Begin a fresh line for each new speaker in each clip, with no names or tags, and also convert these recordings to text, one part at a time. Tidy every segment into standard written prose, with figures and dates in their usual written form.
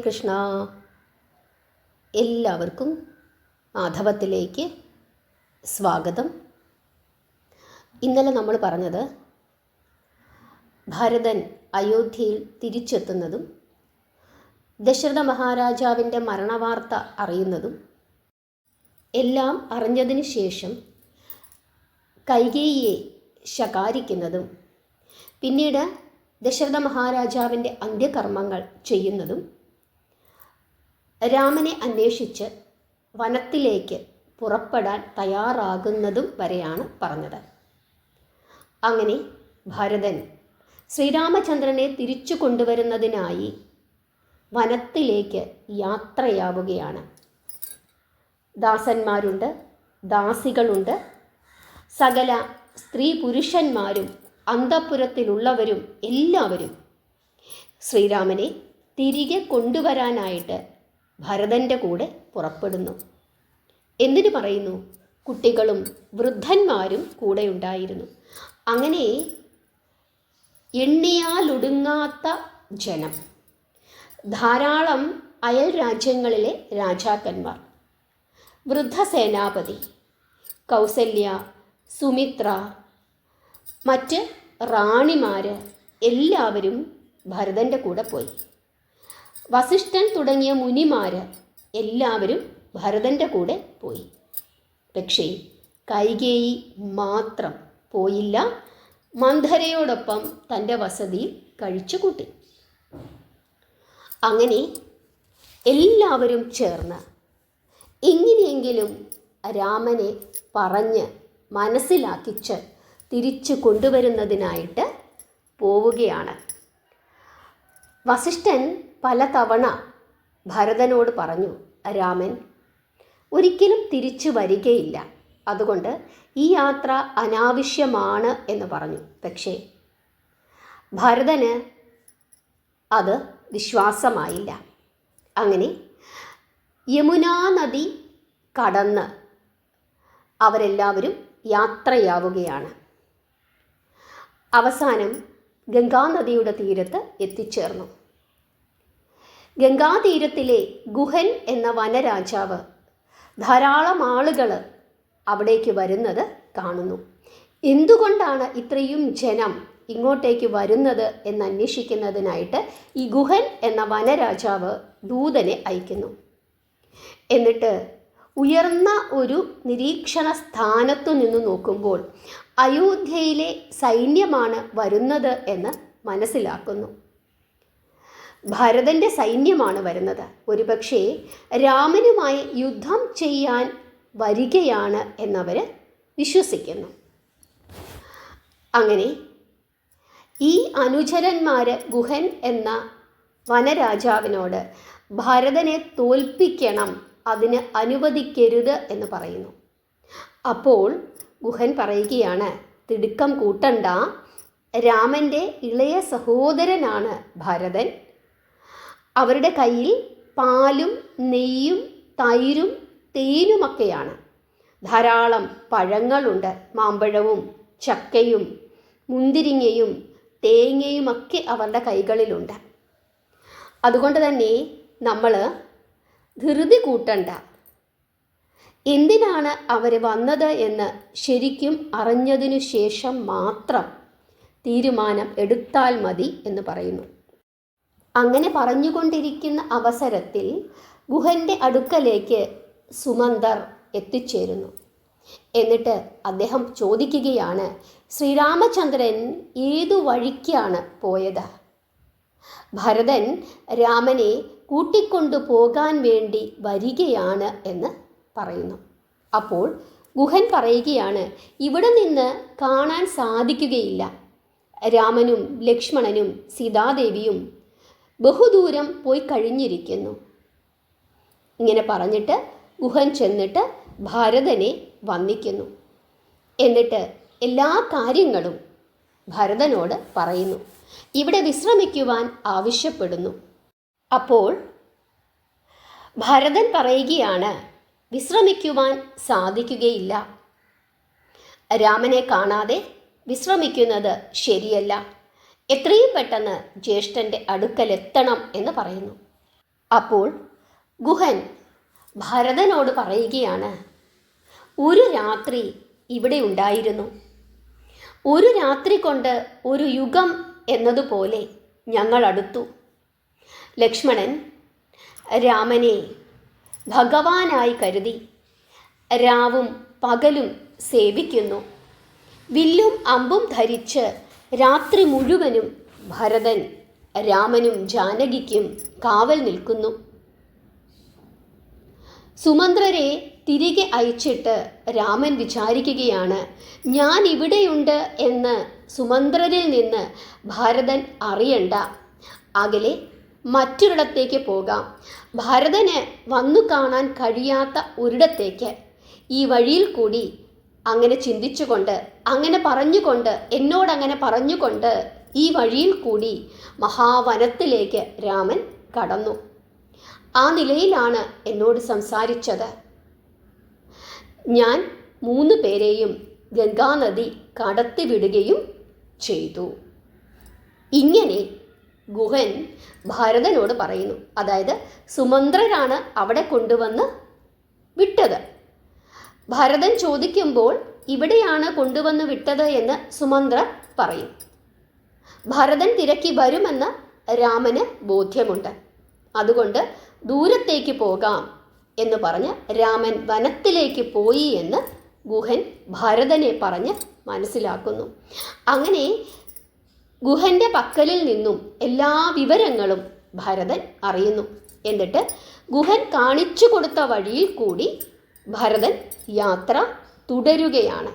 കൃഷ്ണ. എല്ലാവർക്കും മാധവത്തിലേക്ക് സ്വാഗതം. ഇന്നലെ നമ്മൾ പറഞ്ഞത് ഭരതൻ അയോധ്യയിൽ തിരിച്ചെത്തുന്നതും ദശരഥ മഹാരാജാവിൻ്റെ മരണവാർത്ത അറിയുന്നതും എല്ലാം അറിഞ്ഞതിന് ശേഷം കൈകേയിയെ ശകാരിക്കുന്നതും പിന്നീട് ദശരഥ മഹാരാജാവിൻ്റെ അന്ത്യകർമ്മങ്ങൾ ചെയ്യുന്നതും രാമനെ അന്വേഷിച്ച് വനത്തിലേക്ക് പുറപ്പെടാൻ തയ്യാറാകുന്നതും വരെയാണ് പറഞ്ഞത്. അങ്ങനെ ഭരതൻ ശ്രീരാമചന്ദ്രനെ തിരിച്ചു കൊണ്ടുവരുന്നതിനായി വനത്തിലേക്ക് യാത്രയാവുകയാണ്. ദാസന്മാരുണ്ട്, ദാസികളുണ്ട്, സകല സ്ത്രീ പുരുഷന്മാരും അന്തഃപുരത്തിലുള്ളവരും എല്ലാവരും ശ്രീരാമനെ തിരികെ കൊണ്ടുവരാനായിട്ട് ഭരതൻ്റെ കൂടെ പുറപ്പെടുന്നു. എന്തിനു പറയുന്നു? കുട്ടികളും വൃദ്ധന്മാരും കൂടെ ഉണ്ടായിരുന്നു. അങ്ങനെ എണ്ണിയാലൊടുങ്ങാത്ത ജനം, ധാരാളം അയൽ രാജ്യങ്ങളിലെ രാജാക്കന്മാർ, വൃദ്ധസേനാപതി, കൗസല്യ, സുമിത്ര, മറ്റ് റാണിമാർ എല്ലാവരും ഭരതൻ്റെ കൂടെ പോയി. വസിഷ്ഠൻ തുടങ്ങിയ മുനിമാർ എല്ലാവരും ഭരതൻ്റെ കൂടെ പോയി. പക്ഷേ കൈകേയി മാത്രം പോയില്ല. മന്ധരയോടൊപ്പം തൻ്റെ വസതിയിൽ കഴിച്ചുകൂട്ടി. അങ്ങനെ എല്ലാവരും ചേർന്ന് എങ്ങനെയെങ്കിലും രാമനെ പറഞ്ഞ് മനസ്സിലാക്കിച്ച് തിരിച്ചു കൊണ്ടുവരുന്നതിനായിട്ട് പോവുകയാണ്. വസിഷ്ഠൻ പലതവണ ഭരതനോട് പറഞ്ഞു, രാമൻ ഒരിക്കലും തിരിച്ചു വരികയില്ല, അതുകൊണ്ട് ഈ യാത്ര അനാവശ്യമാണ് എന്ന് പറഞ്ഞു. പക്ഷേ ഭരതന് അത് വിശ്വാസമായില്ല. അങ്ങനെ യമുനാ നദി കടന്ന് അവരെല്ലാവരും യാത്രയാവുകയാണ്. അവസാനം ഗംഗാനദിയുടെ തീരത്ത് എത്തിച്ചേർന്നു. ഗംഗാതീരത്തിലെ ഗുഹൻ എന്ന വനരാജാവ് ധാരാളം ആളുകൾ അവിടേക്ക് വരുന്നത് കാണുന്നു. എന്തുകൊണ്ടാണ് ഇത്രയും ജനം ഇങ്ങോട്ടേക്ക് വരുന്നത് എന്നന്വേഷിക്കുന്നതിനായിട്ട് ഈ ഗുഹൻ എന്ന വനരാജാവ് ദൂതനെ അയക്കുന്നു. എന്നിട്ട് ഉയർന്ന ഒരു നിരീക്ഷണ സ്ഥാനത്തു നിന്ന് നോക്കുമ്പോൾ അയോധ്യയിലെ സൈന്യമാണ് വരുന്നത് എന്ന് മനസ്സിലാക്കുന്നു. ഭരതൻ്റെ സൈന്യമാണ് വരുന്നത്. ഒരുപക്ഷേ രാമനുമായി യുദ്ധം ചെയ്യാൻ വരികയാണ് എന്നവർ വിശ്വസിക്കുന്നു. അങ്ങനെ ഈ അനുചരന്മാർ ഗുഹൻ എന്ന വനരാജാവിനോട് ഭരതനെ തോൽപ്പിക്കണം, അതിന് അനുവദിക്കരുത് എന്ന് പറയുന്നു. അപ്പോൾ ഗുഹൻ പറയുകയാണ്, തിടുക്കം കൂട്ടണ്ട, രാമൻ്റെ ഇളയ സഹോദരനാണ് ഭരതൻ. അവരുടെ കയ്യിൽ പാലും നെയ്യും തൈരും തേനുമൊക്കെയാണ്. ധാരാളം പഴങ്ങളുണ്ട്, മാമ്പഴവും ചക്കയും മുന്തിരിങ്ങയും തേങ്ങയുമൊക്കെ അവരുടെ കൈകളിലുണ്ട്. അതുകൊണ്ട് തന്നെ നമ്മൾ ധൃതി കൂട്ടണ്ട. എന്തിനാണ് അവർ വന്നത് എന്ന് ശരിക്കും അറിഞ്ഞതിനു ശേഷം മാത്രം തീരുമാനം എടുത്താൽ മതി എന്ന് പറയുന്നു. അങ്ങനെ പറഞ്ഞുകൊണ്ടിരിക്കുന്ന അവസരത്തിൽ ഗുഹൻ്റെ അടുക്കലേക്ക് സുമന്തർ എത്തിച്ചേരുന്നു. എന്നിട്ട് അദ്ദേഹം ചോദിക്കുകയാണ്, ശ്രീരാമചന്ദ്രൻ ഏതു വഴിക്കാണ് പോയത്? ഭരതൻ രാമനെ കൂട്ടിക്കൊണ്ടു പോകാൻ വേണ്ടി വരികയാണ് എന്ന് പറയുന്നു. അപ്പോൾ ഗുഹൻ പറയുകയാണ്, ഇവിടെ നിന്ന് കാണാൻ സാധിക്കുകയില്ല. രാമനും ലക്ഷ്മണനും സീതാദേവിയും ബഹുദൂരം പോയി കഴിഞ്ഞിരിക്കുന്നു. ഇങ്ങനെ പറഞ്ഞിട്ട് ഗുഹൻ ചെന്നിട്ട് ഭരതനെ വന്ദിക്കുന്നു. എന്നിട്ട് എല്ലാ കാര്യങ്ങളും ഭരതനോട് പറയുന്നു. ഇവിടെ വിശ്രമിക്കുവാൻ ആവശ്യപ്പെടുന്നു. അപ്പോൾ ഭരതൻ പറയുകയാണ്, വിശ്രമിക്കുവാൻ സാധിക്കുകയില്ല. രാമനെ കാണാതെ വിശ്രമിക്കുന്നത് ശരിയല്ല. എത്രയും പെട്ടെന്ന് ജ്യേഷ്ഠൻ്റെ അടുക്കലെത്തണം എന്ന് പറയുന്നു. അപ്പോൾ ഗുഹൻ ഭരതനോട് പറയുകയാണ്, ഒരു രാത്രി ഇവിടെ ഉണ്ടായിരുന്നു. ഒരു രാത്രി കൊണ്ട് ഒരു യുഗം എന്നതുപോലെ ഞങ്ങൾ അടുത്തു. ലക്ഷ്മണൻ രാമനെ ഭഗവാനായി കരുതി രാവും പകലും സേവിക്കുന്നു. വില്ലും അമ്പും ധരിച്ച് രാത്രി മുഴുവനും ഭരതൻ രാമനും ജാനകിക്കും കാവൽ നിൽക്കുന്നു. സുമന്ത്രരെ തിരികെ അയച്ചിട്ട് രാമൻ വിചാരിക്കുകയാണ്, ഞാൻ ഇവിടെയുണ്ട് എന്ന് സുമന്ത്രരിൽ നിന്ന് ഭരതൻ അറിയണ്ട, അകലെ മറ്റൊരിടത്തേക്ക് പോകാം. ഭരതന് വന്നു കാണാൻ കഴിയാത്ത ഒരിടത്തേക്ക് ഈ വഴിയിൽ കൂടി അങ്ങനെ ചിന്തിച്ചുകൊണ്ട്, അങ്ങനെ പറഞ്ഞുകൊണ്ട്, എന്നോടങ്ങനെ പറഞ്ഞുകൊണ്ട് ഈ വഴിയിൽ കൂടി മഹാവനത്തിലേക്ക് രാമൻ കടന്നു. ആ നിലയിലാണ് എന്നോട് സംസാരിച്ചത്. ഞാൻ 3 പേരെയും ഗംഗാനദി കടത്തിവിടുകയും ചെയ്തു. ഇങ്ങനെ ഗുഹൻ ഭരതനോട് പറയുന്നു. അതായത് സുമന്ത്രരാണ് അവിടെ കൊണ്ടുവന്ന് വിട്ടത്. ഭരതൻ ചോദിക്കുമ്പോൾ ഇവിടെയാണ് കൊണ്ടുവന്ന് വിട്ടത് എന്ന് സുമന്ത്ര പറയും. ഭരതൻ തിരക്കി വരുമെന്ന് രാമന് ബോധ്യമുണ്ട്. അതുകൊണ്ട് ദൂരത്തേക്ക് പോകാം എന്ന് പറഞ്ഞ് രാമൻ വനത്തിലേക്ക് പോയി എന്ന് ഗുഹൻ ഭരതനെ പറഞ്ഞ് മനസ്സിലാക്കുന്നു. അങ്ങനെ ഗുഹൻ്റെ പക്കലിൽ നിന്നും എല്ലാ വിവരങ്ങളും ഭരതൻ അറിയുന്നു. എന്നിട്ട് ഗുഹൻ കാണിച്ചു കൊടുത്ത വഴിയിൽ കൂടി ഭരതൻ യാത്ര തുടരുകയാണ്.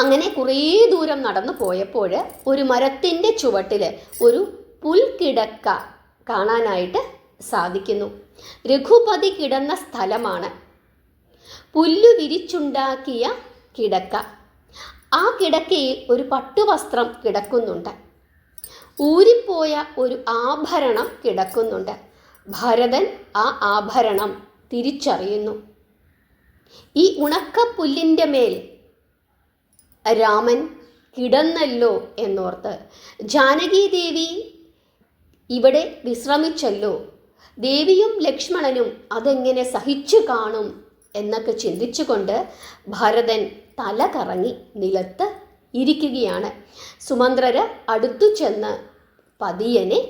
അങ്ങനെ കുറേ ദൂരം നടന്നു പോയപ്പോൾ ഒരു മരത്തിൻ്റെ ചുവട്ടിൽ ഒരു പുൽക്കിടക്ക കാണാനായിട്ട് സാധിക്കുന്നു. രഘുപതി കിടന്ന സ്ഥലമാണ്. പുല്ലു വിരിച്ചുണ്ടാക്കിയ കിടക്ക. ആ കിടക്കയിൽ ഒരു പട്ടുവസ്ത്രം കിടക്കുന്നുണ്ട്. ഊരിപ്പോയ ഒരു ആഭരണം കിടക്കുന്നുണ്ട്. ഭരതൻ ആ ആഭരണം തിരിച്ചറിയുന്നു. ഈ ഉണക്കപ്പുല്ലിൻ്റെ മേൽ രാമൻ കിടന്നല്ലോ എന്നോർത്ത്, ജാനകീദേവി ഇവിടെ വിശ്രമിച്ചല്ലോ, ദേവിയും ലക്ഷ്മണനും അതെങ്ങനെ സഹിച്ചു കാണും എന്നൊക്കെ ചിന്തിച്ചുകൊണ്ട് ഭരതൻ തല കറങ്ങി നിലത്ത് ഇരിക്കുകയാണ്. സുമന്ത്രര് അടുത്തു ചെന്ന് പതിയനെ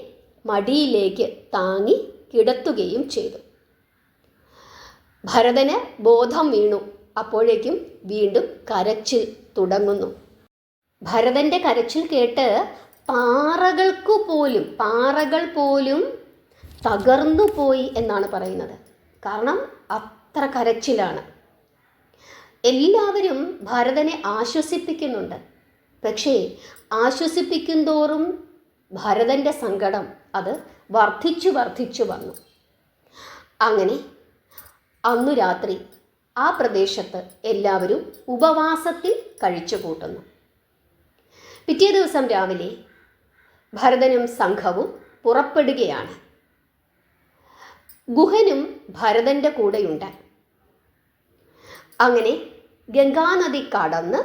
മടിയിലേക്ക് താങ്ങി കിടത്തുകയും ചെയ്തു. ഭരതന് ബോധം വീണു. അപ്പോഴേക്കും വീണ്ടും കരച്ചിൽ തുടങ്ങുന്നു. ഭരതൻ്റെ കരച്ചിൽ കേട്ട് പാറകൾ പോലും തകർന്നു പോയി എന്നാണ് പറയുന്നത്. കാരണം അത്ര കരച്ചിലാണ്. എല്ലാവരും ഭരതനെ ആശ്വസിപ്പിക്കുന്നുണ്ട്. പക്ഷേ ആശ്വസിപ്പിക്കുന്തോറും ഭരതൻ്റെ സങ്കടം അത് വർദ്ധിച്ചു വന്നു. അങ്ങനെ അന്നു രാത്രി ആ പ്രദേശത്ത് എല്ലാവരും ഉപവാസത്തിൽ കഴിച്ചു കൂട്ടുന്നു. പിറ്റേ ദിവസം രാവിലെ ഭരതനും സംഘവും പുറപ്പെടുകയാണ്. ഗുഹനും ഭരതൻ്റെ കൂടെയുണ്ട്. അങ്ങനെ ഗംഗാനദി കടന്ന്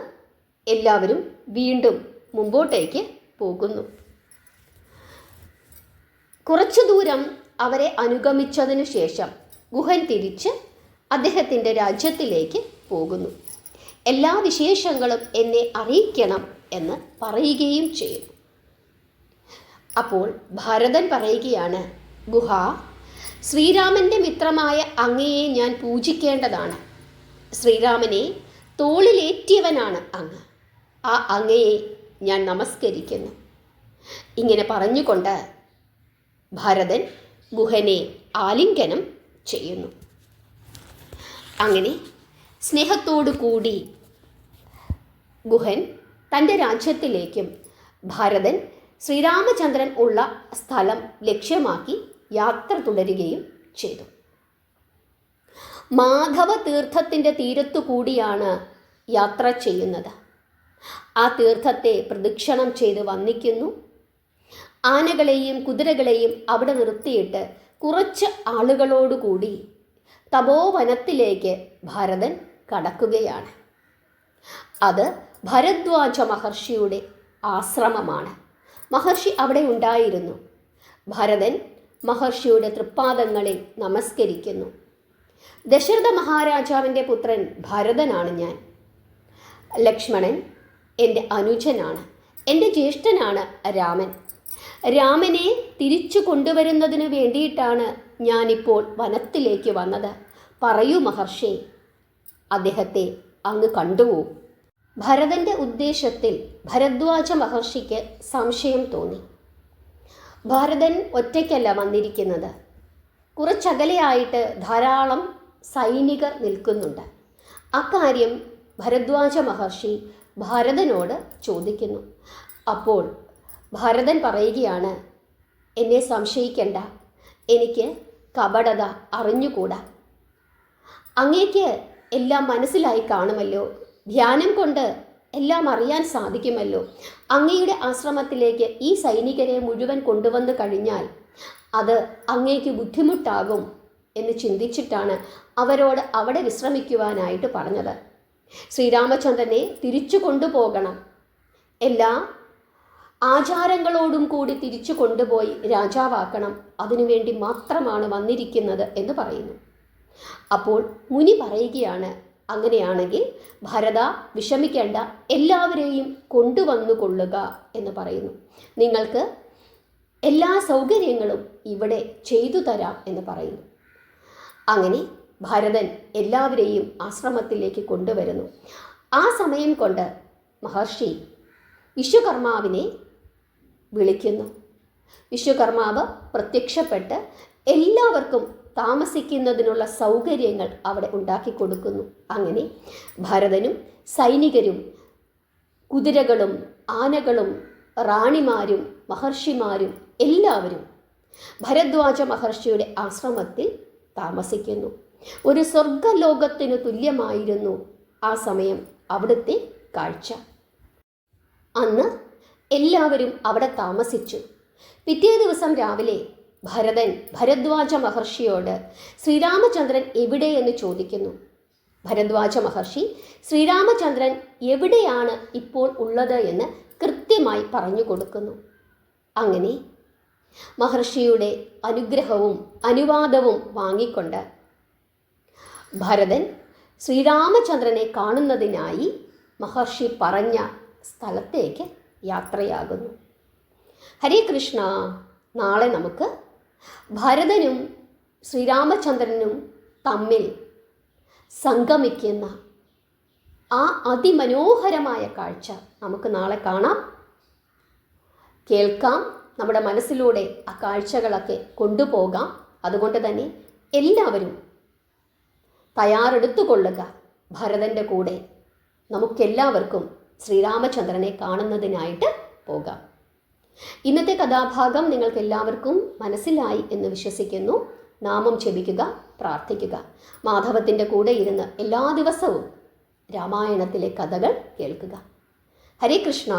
എല്ലാവരും വീണ്ടും മുമ്പോട്ടേക്ക് പോകുന്നു. കുറച്ചു ദൂരം അവരെ അനുഗമിച്ചതിനു ശേഷം ഗുഹൻ തിരിച്ച് അദ്ദേഹത്തിൻ്റെ രാജ്യത്തിലേക്ക് പോകുന്നു. എല്ലാ വിശേഷങ്ങളും എന്നെ അറിയിക്കണം എന്ന് പറയുകയും ചെയ്യുന്നു. അപ്പോൾ ഭരതൻ പറയുകയാണ്, ഗുഹ, ശ്രീരാമൻ്റെ മിത്രമായ അങ്ങയെ ഞാൻ പൂജിക്കേണ്ടതാണ്. ശ്രീരാമനെ തോളിലേറ്റിയവനാണ് അങ്ങ്. ആ അങ്ങയെ ഞാൻ നമസ്കരിക്കുന്നു. ഇങ്ങനെ പറഞ്ഞുകൊണ്ട് ഭരതൻ ഗുഹനെ ആലിംഗനം ചെയ്യുന്നു. അങ്ങനെ സ്നേഹത്തോടു കൂടി ഗുഹൻ തൻ്റെ രാജ്യത്തിലേക്കും ഭരതൻ ശ്രീരാമചന്ദ്രൻ ഉള്ള സ്ഥലം ലക്ഷ്യമാക്കി യാത്ര തുടരുകയും ചെയ്തു. മാധവ തീർത്ഥത്തിൻ്റെ തീരത്തു കൂടിയാണ് യാത്ര ചെയ്യുന്നത്. ആ തീർത്ഥത്തെ പ്രദക്ഷിണം ചെയ്ത് വന്ദിക്കുന്നു. ആനകളെയും കുതിരകളെയും അവിടെ നിർത്തിയിട്ട് കുറച്ച് ആളുകളോടുകൂടി തപോവനത്തിലേക്ക് ഭരതൻ കടക്കുകയാണ്. അത് ഭരദ്വാജ മഹർഷിയുടെ ആശ്രമമാണ്. മഹർഷി അവിടെ ഉണ്ടായിരുന്നു. ഭരതൻ മഹർഷിയുടെ തൃപ്പാദങ്ങളിൽ നമസ്കരിക്കുന്നു. ദശരഥ മഹാരാജാവിൻ്റെ പുത്രൻ ഭരതനാണ് ഞാൻ. ലക്ഷ്മണൻ എൻ്റെ അനുജനാണ്. എൻ്റെ ജ്യേഷ്ഠനാണ് രാമൻ. രാമനെ തിരിച്ചു കൊണ്ടുവരുന്നതിന് വേണ്ടിയിട്ടാണ് ഞാനിപ്പോൾ വനത്തിലേക്ക് വന്നത്. പറയൂ മഹർഷി, അദ്ദേഹത്തെ അങ്ങ് കണ്ടുവോ? ഭരതൻ്റെ ഉദ്ദേശത്തിൽ ഭരദ്വാജ മഹർഷിക്ക് സംശയം തോന്നി. ഭരതൻ ഒറ്റയ്ക്കല്ല വന്നിരിക്കുന്നത്. കുറച്ചകലെയായിട്ട് ധാരാളം സൈനികർ നിൽക്കുന്നുണ്ട്. അക്കാര്യം ഭരദ്വാജ മഹർഷി ഭരതനോട് ചോദിക്കുന്നു. അപ്പോൾ ഭരതൻ പറയുകയാണ്, എന്നെ സംശയിക്കണ്ട, എനിക്ക് കപടത അറിഞ്ഞുകൂടാ. അങ്ങേക്ക് എല്ലാം മനസ്സിലായി കാണുമല്ലോ. ധ്യാനം കൊണ്ട് എല്ലാം അറിയാൻ സാധിക്കുമല്ലോ. അങ്ങയുടെ ആശ്രമത്തിലേക്ക് ഈ സൈനികരെ മുഴുവൻ കൊണ്ടുവന്നു കഴിഞ്ഞാൽ അത് അങ്ങേക്ക് ബുദ്ധിമുട്ടാകും എന്ന് ചിന്തിച്ചിട്ടാണ് അവരോട് അവിടെ വിശ്രമിക്കുവാനായിട്ട് പറഞ്ഞത്. ശ്രീരാമചന്ദ്രനെ തിരിച്ചു കൊണ്ടുപോകണം. എല്ലാ ആചാരങ്ങളോടും കൂടി തിരിച്ചു കൊണ്ടുപോയി രാജാവാക്കണം. അതിനുവേണ്ടി മാത്രമാണ് വന്നിരിക്കുന്നത് എന്ന് പറയുന്നു. അപ്പോൾ മുനി പറയുകയാണ്, അങ്ങനെയാണെങ്കിൽ ഭരത വിഷമിക്കേണ്ട, എല്ലാവരെയും കൊണ്ടുവന്നു കൊള്ളുക എന്ന് പറയുന്നു. നിങ്ങൾക്ക് എല്ലാ സൗകര്യങ്ങളും ഇവിടെ ചെയ്തു തരാം എന്ന് പറയുന്നു. അങ്ങനെ ഭരതൻ എല്ലാവരെയും ആശ്രമത്തിലേക്ക് കൊണ്ടുവരുന്നു. ആ സമയം കൊണ്ട് മഹർഷി വിശ്വകർമാവിനെ വിളിക്കുന്നു. വിശ്വകർമാവ് പ്രത്യക്ഷപ്പെട്ട് എല്ലാവർക്കും താമസിക്കുന്നതിനുള്ള സൗകര്യങ്ങൾ അവിടെ ഉണ്ടാക്കി കൊടുക്കുന്നു. അങ്ങനെ ഭരതനും സൈനികരും കുതിരകളും ആനകളും റാണിമാരും മഹർഷിമാരും എല്ലാവരും ഭരദ്വാജ മഹർഷിയുടെ ആശ്രമത്തിൽ താമസിക്കുന്നു. ഒരു സ്വർഗലോകത്തിനു തുല്യമായിരുന്നു ആ സമയം അവിടുത്തെ കാഴ്ച. അന്ന് എല്ലാവരും അവിടെ താമസിച്ചു. പിറ്റേ ദിവസം രാവിലെ ഭരതൻ ഭരദ്വാജ മഹർഷിയോട് ശ്രീരാമചന്ദ്രൻ എവിടെയെന്ന് ചോദിക്കുന്നു. ഭരദ്വാജ മഹർഷി ശ്രീരാമചന്ദ്രൻ എവിടെയാണ് ഇപ്പോൾ ഉള്ളത് എന്ന് കൃത്യമായി പറഞ്ഞു കൊടുക്കുന്നു. അങ്ങനെ മഹർഷിയുടെ അനുഗ്രഹവും അനുവാദവും വാങ്ങിക്കൊണ്ട് ഭരതൻ ശ്രീരാമചന്ദ്രനെ കാണുന്നതിനായി മഹർഷി പറഞ്ഞ സ്ഥലത്തേക്ക് യാത്രയാകുന്നു. ഹരേ കൃഷ്ണ. നാളെ നമുക്ക് ഭരതനും ശ്രീരാമചന്ദ്രനും തമ്മിൽ സംഗമിക്കുന്ന ആ അതിമനോഹരമായ കാഴ്ച നമുക്ക് നാളെ കാണാം, കേൾക്കാം. നമ്മുടെ മനസ്സിലൂടെ ആ കാഴ്ചകളൊക്കെ കൊണ്ടുപോകാം. അതുകൊണ്ട് തന്നെ എല്ലാവരും തയ്യാറെടുത്തുകൊള്ളുക. ഭരതൻ്റെ കൂടെ നമുക്കെല്ലാവർക്കും ശ്രീരാമചന്ദ്രനെ കാണുന്നതിനായിട്ട് പോകാം. ഇന്നത്തെ കഥാഭാഗം നിങ്ങൾക്ക് എല്ലാവർക്കും മനസ്സിലായി എന്ന് വിശ്വസിക്കുന്നു. നാമം ജപിക്കുക, പ്രാർത്ഥിക്കുക. മാധവത്തിൻ്റെ കൂടെ ഇരുന്ന് എല്ലാ ദിവസവും രാമായണത്തിലെ കഥകൾ കേൾക്കുക. ഹരേ കൃഷ്ണ.